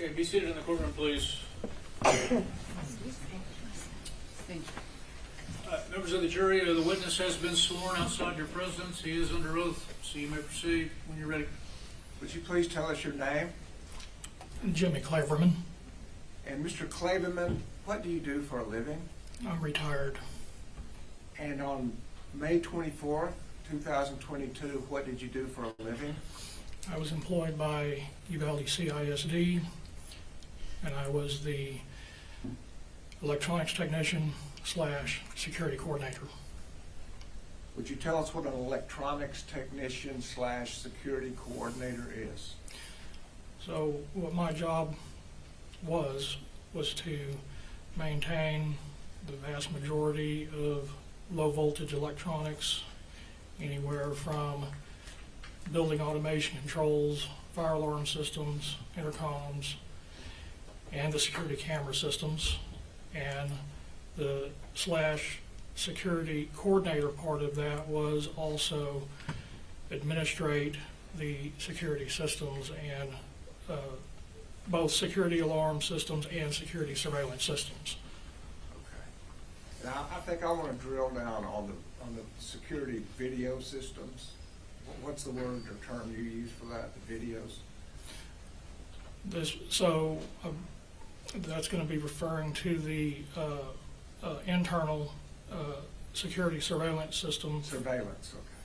Okay, be seated in the courtroom, please. Thank you. Members of the jury, the witness has been sworn outside your presence. He is under oath, so you may proceed when you're ready. Would you please tell us your name? Jimmy Claverman. And Mr. Claverman, what do you do for a living? I'm retired. And on May 24th, 2022, what did you do for a living? I was employed by Uvalde CISD, and I was the electronics technician / security coordinator. Would you tell us what an electronics technician / security coordinator is? So what my job was to maintain the vast majority of low voltage electronics, anywhere from building automation controls, fire alarm systems, intercoms, and the security camera systems. And the / security coordinator part of that was also administrate the security systems and both security alarm systems and security surveillance systems. Okay. Now, I think I want to drill down on the security video systems. What's the word or term you use for that, the videos? That's going to be referring to the internal security surveillance system. Surveillance, okay.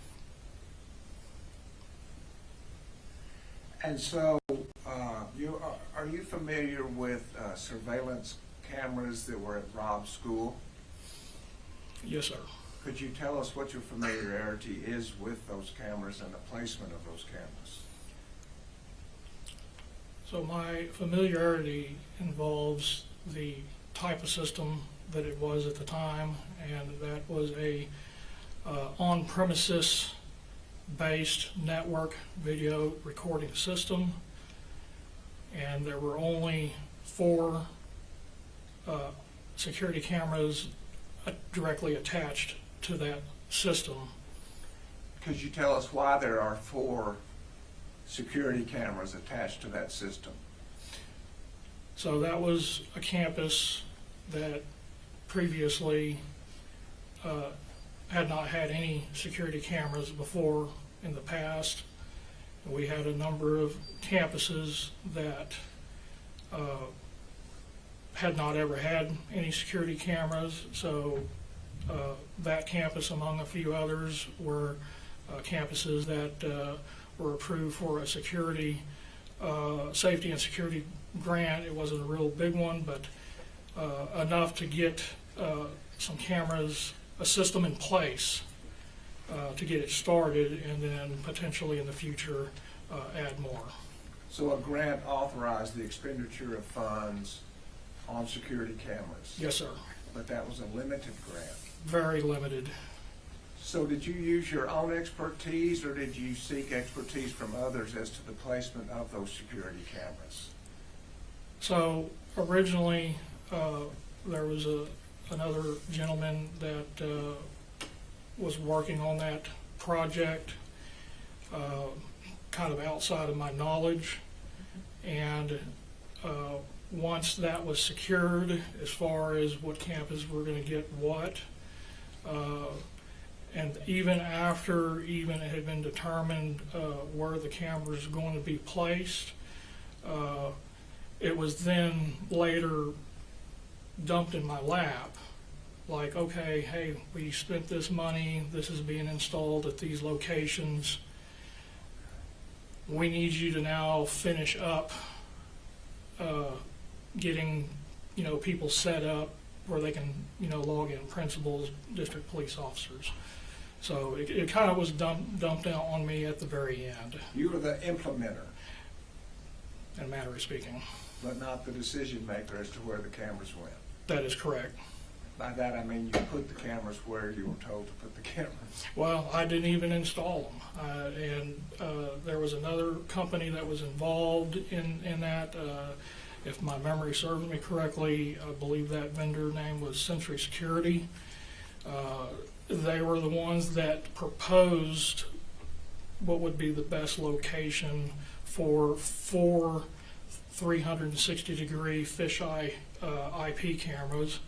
And so, are you familiar with surveillance cameras that were at Robb's school? Yes, sir. Could you tell us what your familiarity is with those cameras and the placement of those cameras? So my familiarity involves the type of system that it was at the time, and that was a on-premises based network video recording system, and there were only 4 security cameras directly attached to that system. Could you tell us why there are 4 security cameras attached to that system? So that was a campus that previously had not had any security cameras before in the past. We had a number of campuses that had not ever had any security cameras, so that campus, among a few others, were campuses that were approved for a security, safety and security grant. It wasn't a real big one, but enough to get some cameras, a system in place to get it started, and then potentially in the future add more. So a grant authorized the expenditure of funds on security cameras? Yes, sir. But that was a limited grant? Very limited. So did you use your own expertise, or did you seek expertise from others as to the placement of those security cameras? So originally there was another gentleman that was working on that project, kind of outside of my knowledge, and once that was secured as far as what campus we're going to get what, and even after it had been determined where the cameras were going to be placed, it was then later dumped in my lap, like, okay, hey, we spent this money, this is being installed at these locations, we need you to now finish up getting, people set up where they can, log in, principals, district police officers. So it kind of was dumped out on me at the very end. You were the implementer, in a manner of speaking. but not the decision maker as to where the cameras went. That is correct. By that I mean you put the cameras where you were told to put the cameras. Well, I didn't even install them, and there was another company that was involved in that. If my memory serves me correctly, I believe that vendor name was Century Security. They were the ones that proposed what would be the best location for 4 360-degree fisheye IP cameras.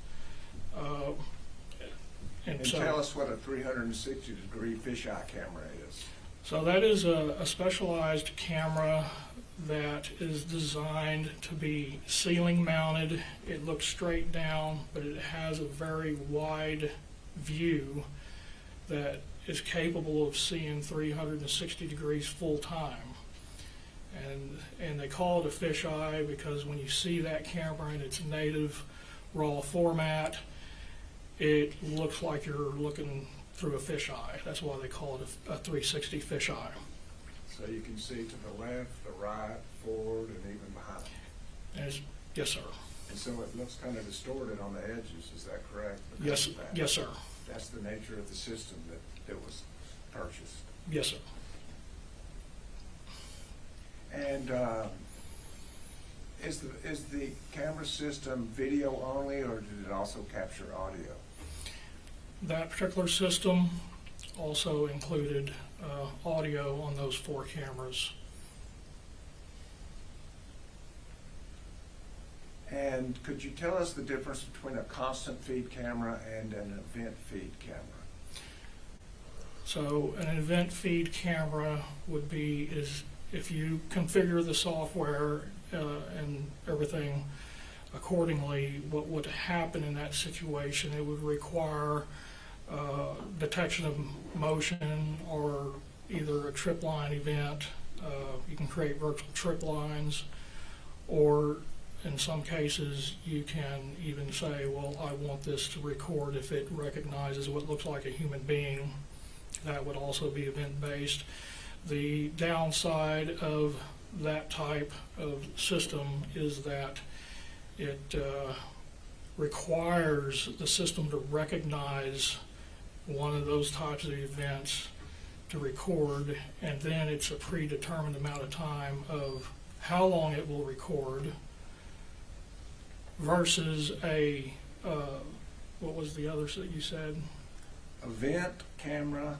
And tell us what a 360-degree fisheye camera is. So that is a specialized camera that is designed to be ceiling mounted. It looks straight down, but it has a very wide view that is capable of seeing 360 degrees full time. And they call it a fisheye because when you see that camera in its native raw format, it looks like you're looking through a fisheye. That's why they call it a 360 fisheye. So you can see to the left, the right, forward, and even behind. Yes, sir. And so it looks kind of distorted on the edges, is that correct? Yes, yes, sir. That's the nature of the system that was purchased. Yes, sir. And is the camera system video only, or did it also capture audio? That particular system also included audio on those 4 cameras. And could you tell us the difference between a constant feed camera and an event feed camera? So an event feed camera would be if you configure the software and everything accordingly, what would happen in that situation, it would require detection of motion or either a trip line event. You can create virtual trip lines, or in some cases you can even say, well, I want this to record if it recognizes what looks like a human being. That would also be event-based. The downside of that type of system is that it requires the system to recognize one of those types of events to record, and then it's a predetermined amount of time of how long it will record versus a, what was the other that you said? Event camera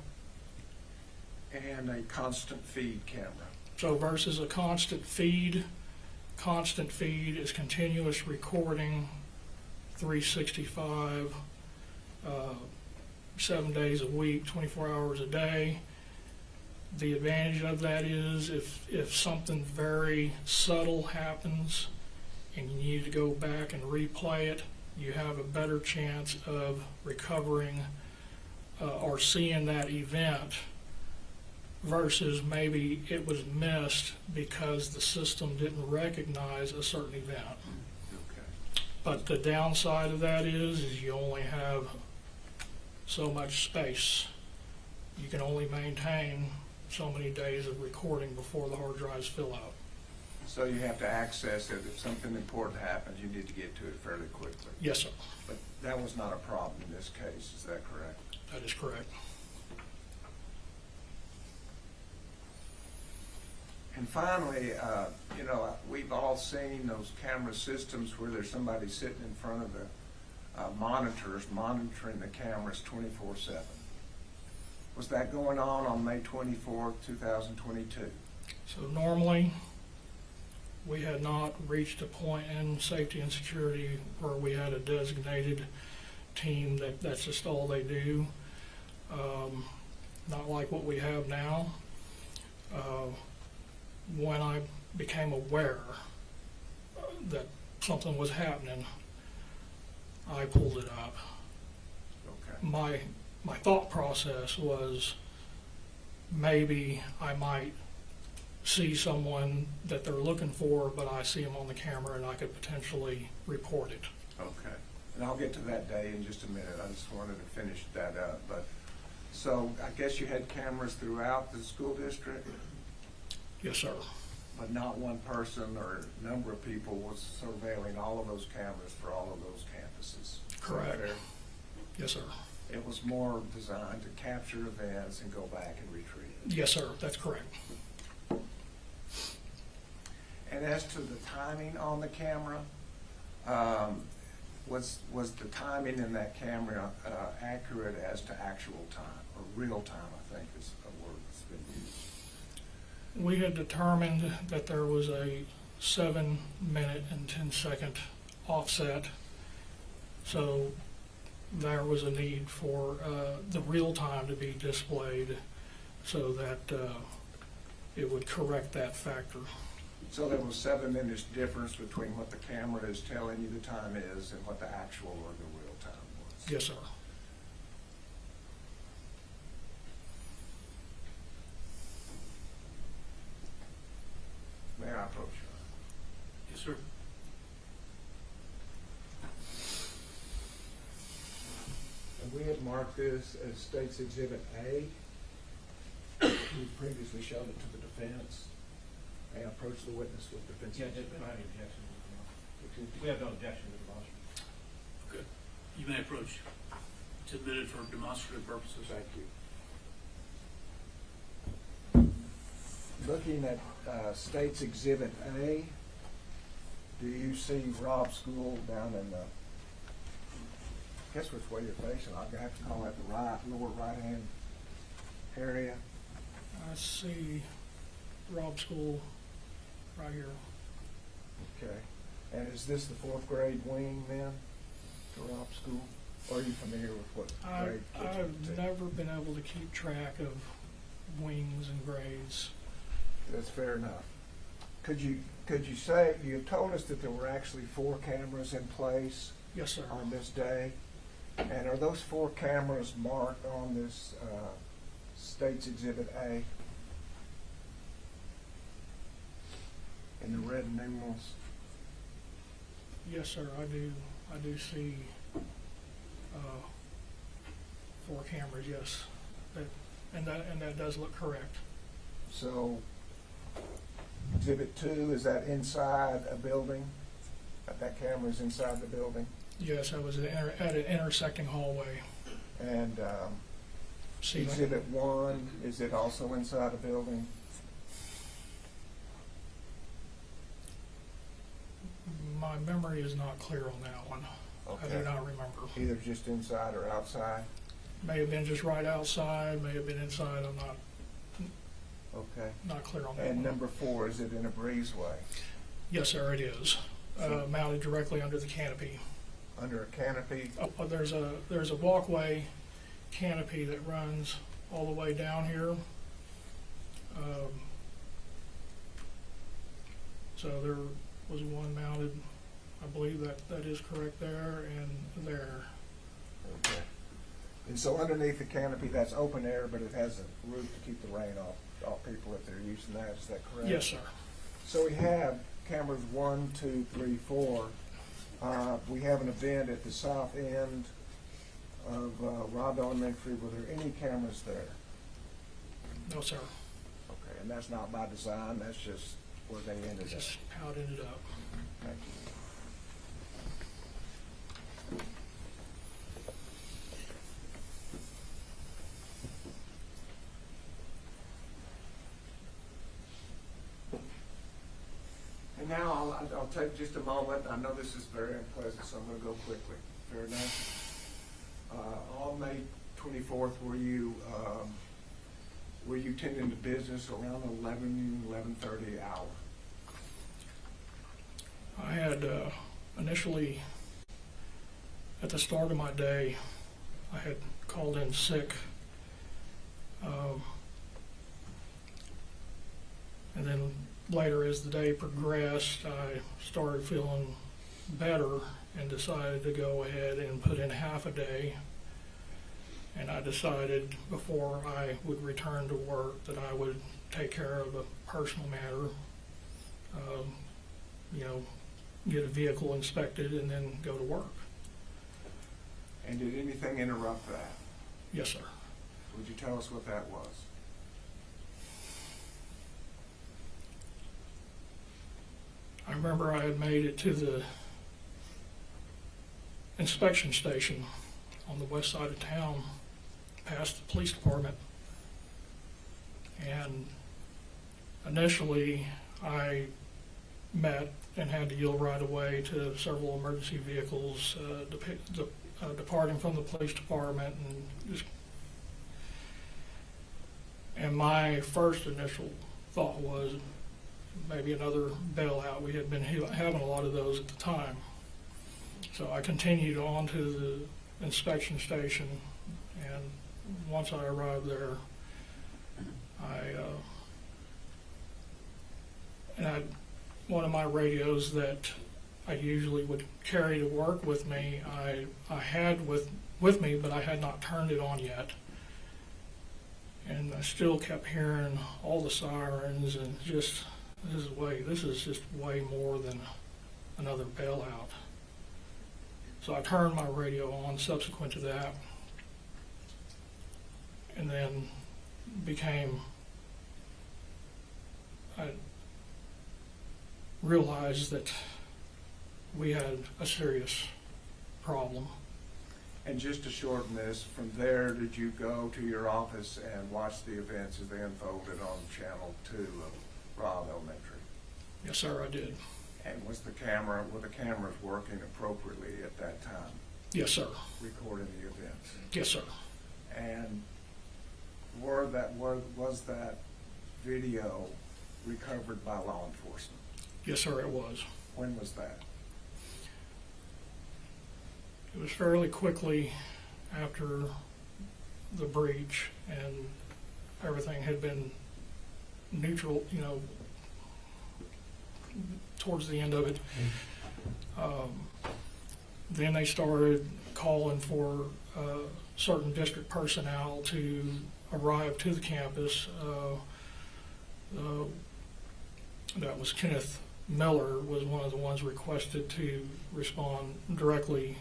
and a constant feed camera. So versus a constant feed is continuous recording, 365, 7 days a week, 24 hours a day. The advantage of that is if something very subtle happens and you need to go back and replay it, you have a better chance of recovering or seeing that event versus maybe it was missed because the system didn't recognize a certain event. Okay. But the downside of that is you only have so much space. You can only maintain so many days of recording before the hard drives fill out. So you have to access it. If something important happens, you need to get to it fairly quickly. Yes, sir. But that was not a problem in this case, is that correct? That is correct. And finally, we've all seen those camera systems where there's somebody sitting in front of the monitors monitoring the cameras 24/7. Was that going on May 24th, 2022? So normally, we had not reached a point in safety and security where we had a designated team that's just all they do. Not like what we have now. When I became aware that something was happening, I pulled it up. Okay. My thought process was maybe I might see someone that they're looking for, but I see them on the camera and I could potentially report it. Okay. And I'll get to that day in just a minute. I just wanted to finish that up. But so I guess you had cameras throughout the school district? Yes, sir. But not one person or number of people was surveilling all of those cameras for all of those campuses? Correct. Fair? Yes, sir. It was more designed to capture events and go back and retrieve it? Yes, sir. That's correct. And as to the timing on the camera, was the timing in that camera accurate as to actual time, or real time, I think is a word that's been used? We had determined that there was a 7-minute and 10-second offset. So there was a need for the real time to be displayed so that it would correct that factor. So there was 7 minutes difference between what the camera is telling you the time is and what the actual or the real time was? Yes, sir. May I approach you? Yes, sir. And we had marked this as State's Exhibit A. We previously showed it to the defense. May I approach the witness with defense? Yeah, just don't have any objection. We have no objection to the motion. Okay. You may approach. It's admitted for demonstrative purposes. Thank you. Looking at State's Exhibit A, do you see Robb School down in the, guess which way you're facing? I'll have to call that the right, lower right-hand area. I see Robb School right here. Okay. And is this the 4th grade wing then to Robb School? Or are you familiar with what grade? I've never been able to keep track of wings and grades. That's fair enough. Could you say, you told us that there were actually 4 cameras in place Yes, sir. on this day? And are those 4 cameras marked on this State's Exhibit A? In the red numerals? Yes, sir. I do see 4 cameras. Yes, and that does look correct. So, Exhibit 2, is that inside a building? That camera is inside the building? Yes, I was at an intersecting hallway. And Ceiling. Exhibit 1, is it also inside a building? My memory is not clear on that one. I Okay. do not remember. Either just inside or outside? May have been just right outside, may have been inside. I'm Okay. not clear on that And one. number 4, is it in a breezeway? Yes, sir, it is. Mounted directly under the canopy. Under a canopy? There's a walkway canopy that runs all the way down here. So there was one mounted, I believe that is correct there and there. Okay. And so underneath the canopy, that's open air, but it has a roof to keep the rain off people if they're using that, is that correct? Yes, sir. So we have cameras 1, 2, 3, 4. We have an event at the south end of Robb Elementary. Were there any cameras there? No, sir. Okay, and that's not by design, that's just where they ended up. Just how it ended up. Thank you. And now I'll take just a moment. I know this is very unpleasant, so I'm going to go quickly. Fair enough? On May 24th, were you tending to business around 11:30 hour? I had initially, at the start of my day, I had called in sick. And then later, as the day progressed, I started feeling better and decided to go ahead and put in half a day. And I decided before I would return to work that I would take care of a personal matter, get a vehicle inspected and then go to work. And did anything interrupt that? Yes, sir. Would you tell us what that was? I remember I had made it to the inspection station on the west side of town, past the police department. And initially, I met and had to yield right away to several emergency vehicles departing from the police department, and my first initial thought was, maybe another bailout. We had been having a lot of those at the time. So I continued on to the inspection station, and once I arrived there, one of my radios that I usually would carry to work with me, I had with me, but I had not turned it on yet. And I still kept hearing all the sirens, and just, this is just way more than another bailout. So I turned my radio on subsequent to that, and then I realized that we had a serious problem. And just to shorten this, from there, did you go to your office and watch the events as they unfolded on Channel 2 of Robb Elementary? Yes, sir, I did. And were the cameras working appropriately at that time, Yes, sir. recording the events? Yes, sir. And was that video recovered by law enforcement? Yes, sir, it was. When was that? It was fairly quickly after the breach, and everything had been neutral, towards the end of it. Then they started calling for certain district personnel to arrive to the campus. That was Kenneth Miller was one of the ones requested to respond directly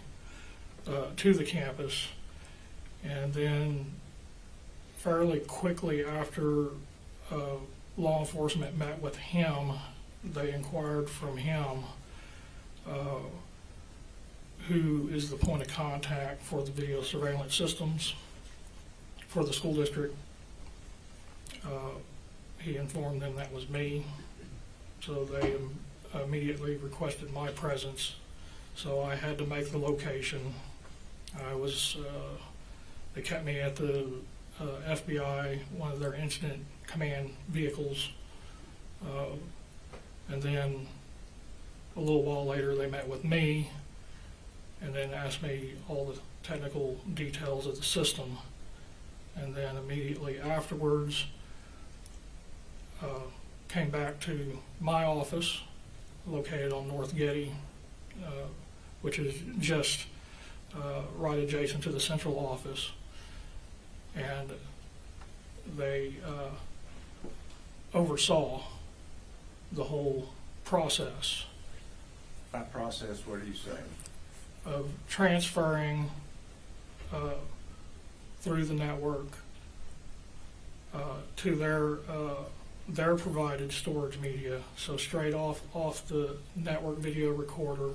to the campus. And then fairly quickly after law enforcement met with him, they inquired from him who is the point of contact for the video surveillance systems for the school district. He informed them that was me, so they immediately requested my presence. So I had to make the location. They kept me at the FBI, one of their incident command vehicles, and then a little while later they met with me and then asked me all the technical details of the system. And then immediately afterwards came back to my office located on North Getty, which is just right adjacent to the central office. And they oversaw the whole process. By process, what are you saying? Of transferring through the network to their provided storage media. So straight off the network video recorder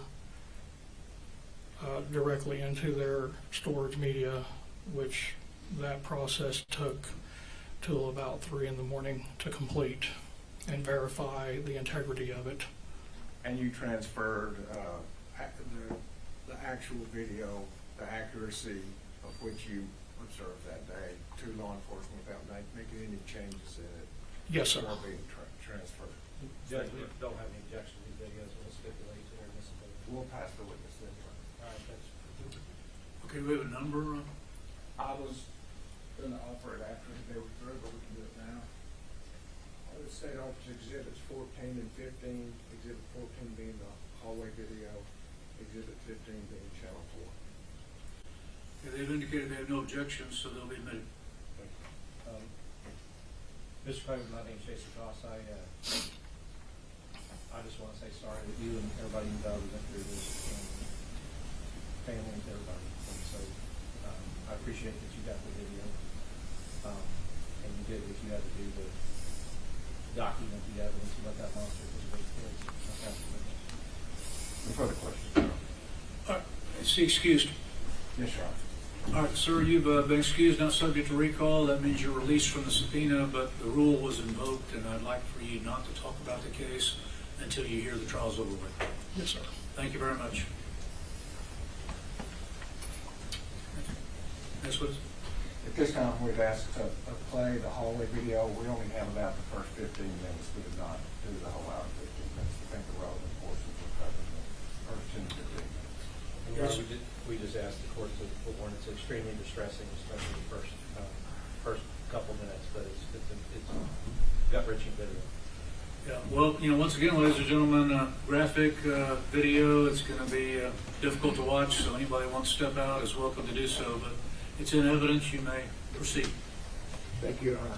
directly into their storage media, which that process took till about 3 in the morning to complete and verify the integrity of it. And you transferred the actual video, the accuracy of which you observed that day to law enforcement without making any changes in it? Yes, sir. Or being transferred? Judge, we don't have any objection to these videos, we'll stipulate their admissibility. We'll pass the witness then. All right, thanks. Okay, we have a number. I was going to offer it after they were through, but we can do it now. The state office exhibits 14 and 15, exhibit 14 being the hallway video, exhibit 15 being channel 4. Yeah, they've indicated they have no objections, so they'll be admitted. Mr. Claverman, my name is Jason Goss. I just want to say sorry that you and everybody in Uvalde went through this, and family and everybody. And so I appreciate that you got the video, and you did what you had to do to document the evidence and let that monster was what it is. No further questions? Is he excused? Yes, Your Honor. All right, sir, you've been excused, not subject to recall. That means you're released from the subpoena, but the rule was invoked, and I'd like for you not to talk about the case until you hear the trial's over with. Yes, sir. Thank you very much. Next witness. At this time, we've asked to play the hallway video. We only have about the first 15 minutes. We did not do the whole hour, 15 minutes. I think the relevant portions were covered in the first 10 to 15 minutes. And Your Honor, we just asked the court to warn it's extremely distressing, especially the first couple minutes, but it's gut-wrenching video. Yeah, well, once again, ladies and gentlemen, graphic video. It's going to be difficult to watch, so anybody who wants to step out is welcome to do so, but it's in evidence. You may proceed. Thank you, Your Honor.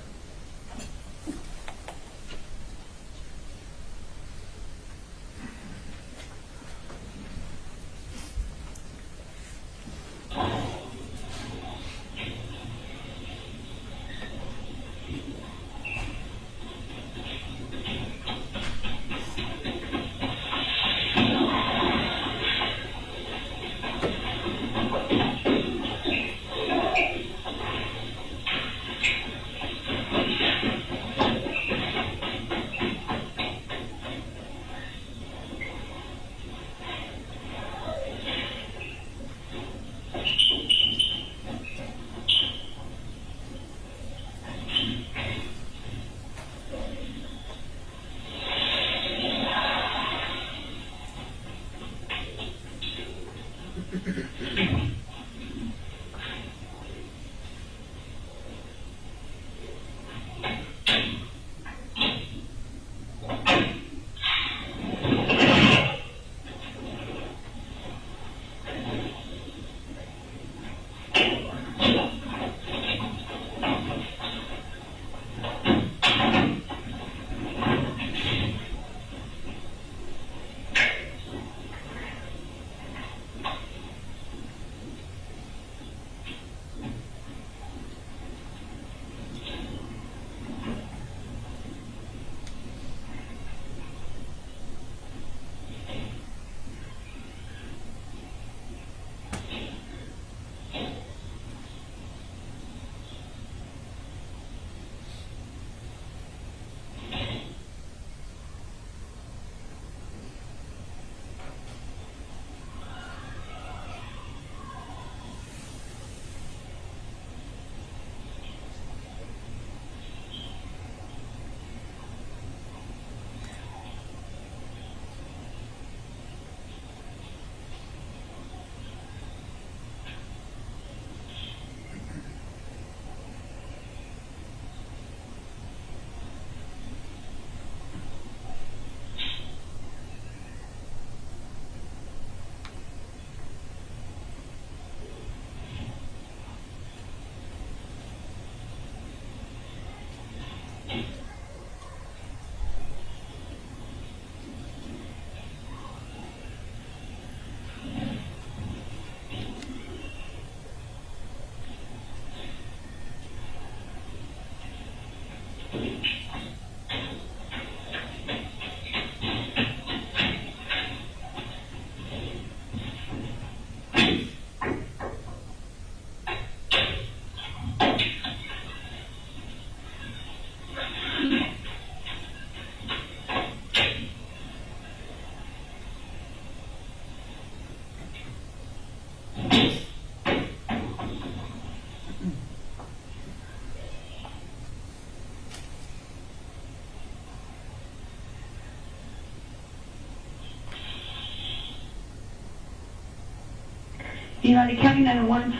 Uvalde County 911.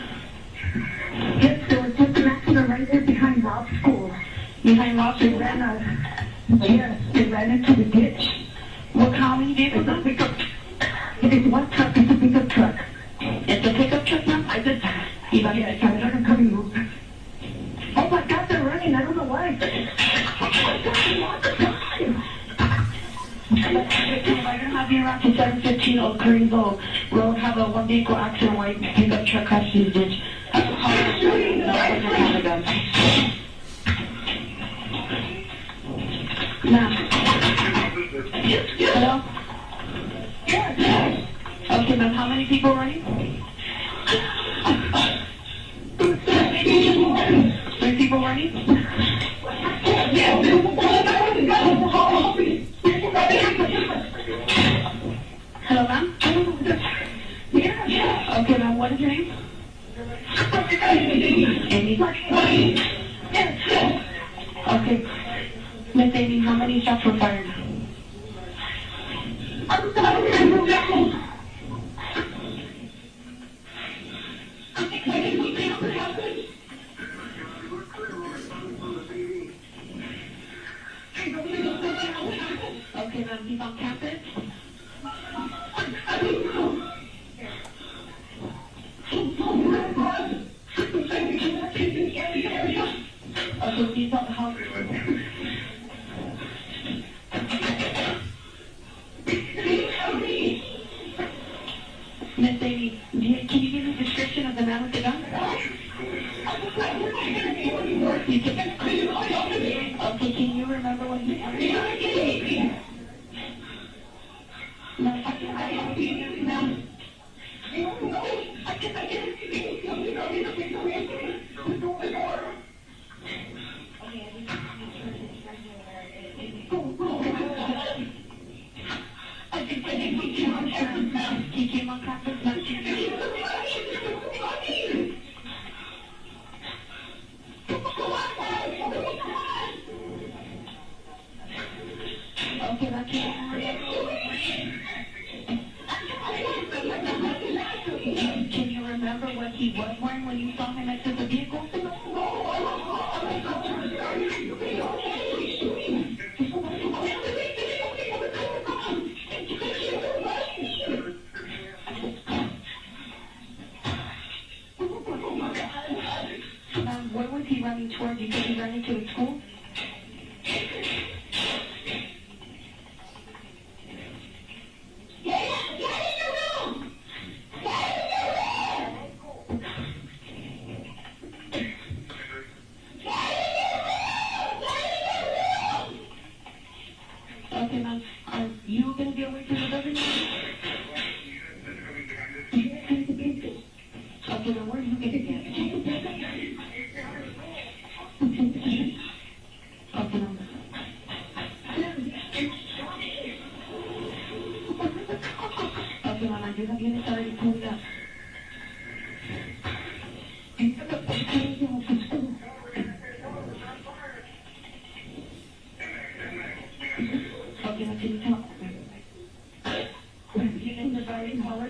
Yes, there was just an accident right there behind Robb School. Behind Robb, they ran into the ditch. What county vehicle? It is one truck, it's a pickup truck. It's a pickup truck now? I said, Uvalde, I saw them coming over. Oh my God, they're running, I don't know why. I don't have you around to 715 Old Greenville Road, have a one vehicle accident, white pickup truck crashed through the ditch. Hello? Okay, ma'am, how many people running? 3 people running? Hello, ma'am? Okay, ma'am, what is your name? Amy? Okay. Miss Amy, how many shots were fired? Okay, then he's on campus. Okay, he's on the house. Miss Amy, can you give me a description of the man with the gun? You can, okay, can you remember what he said? No, he came on campus last year. Okay, that's it. Can you remember what he was wearing when you saw him exit the vehicle? Where was he running towards? You said he ran into a school? Okay, ma'am. Are you going to be away from the building? Okay, then where are you going to get? Okay, ma'am. Okay, ma'am, I do have units already pulled up. Okay, now can you tell? Units are already called.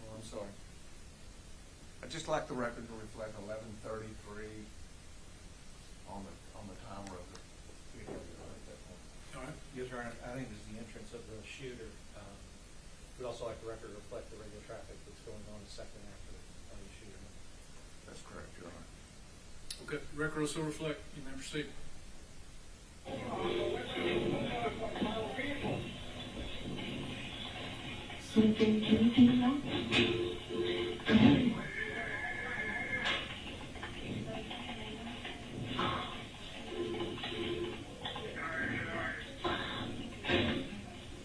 Oh, I'm sorry. I'd just like the record to reflect 11:33 on the timer of the video at that point. All right. Yes, Your Honor, I think this is the entrance of the shooter. We'd also like the record to reflect the radio traffic that's going on a second after the shooter. That's correct, Your Honor. Okay, record will still reflect. You may proceed. Can you see him now?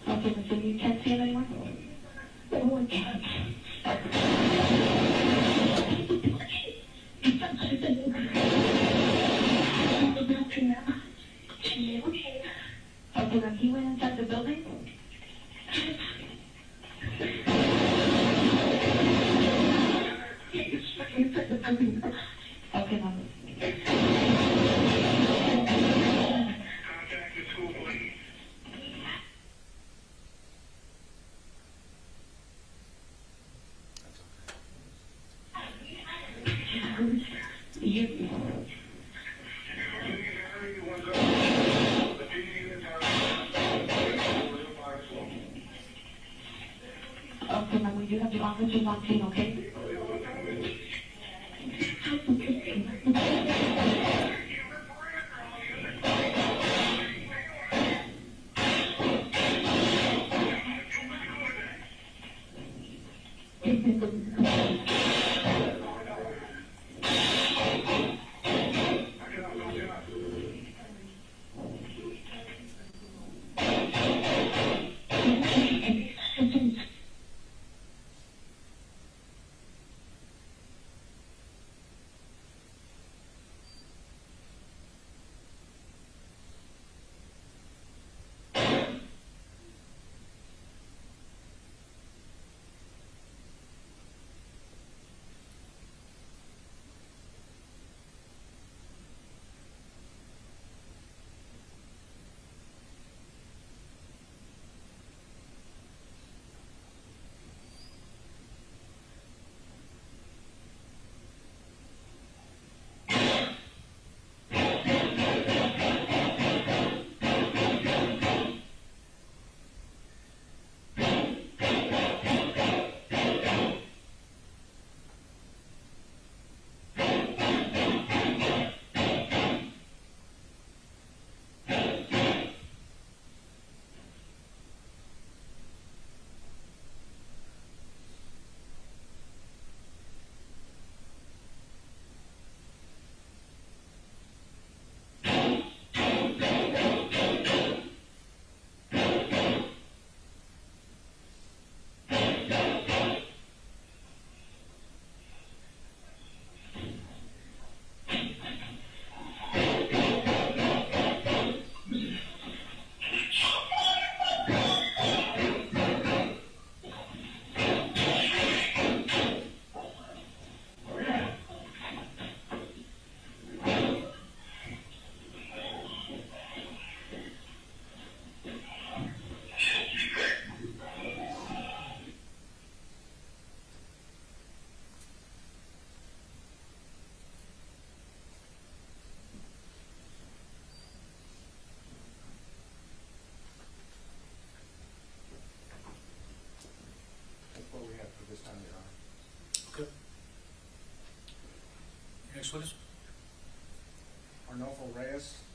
Okay, so you can't see him anymore? Okay, now he went inside the building? Okay, ma'am. That's okay. You. Okay, ma'am, we do have the officers on scene, okay? Next witness. Arnulfo Reyes.